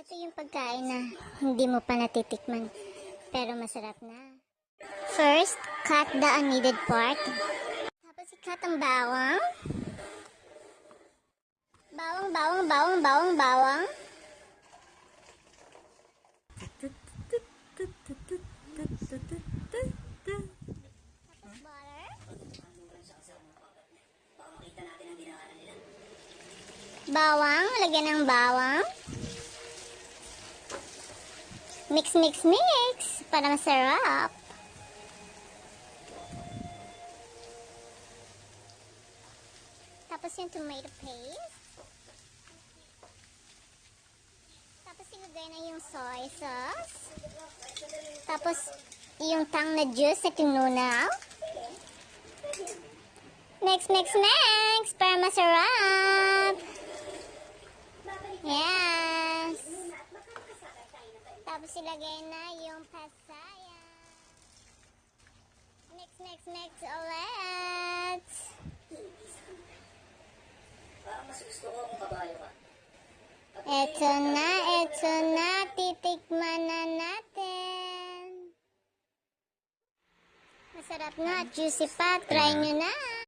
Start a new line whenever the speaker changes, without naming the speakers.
Ito yung pagkain na hindi mo pa natitikman, pero masarap na. First, cut the unneeded part. Tapos i-cut ang bawang. Bawang. Tapos butter. Bawang, lagyan ng bawang. Mix para masarap. Tapos yung tomato paste. Tapos ilagay na yung soy sauce. Tapos yung tang na juice na tinunaw. Mix para masarap. Yes. Tapos ilagay na yung pasaya. Mix ulit. Ito na, titikman na natin. Masarap na, juicy pa, try nyo na.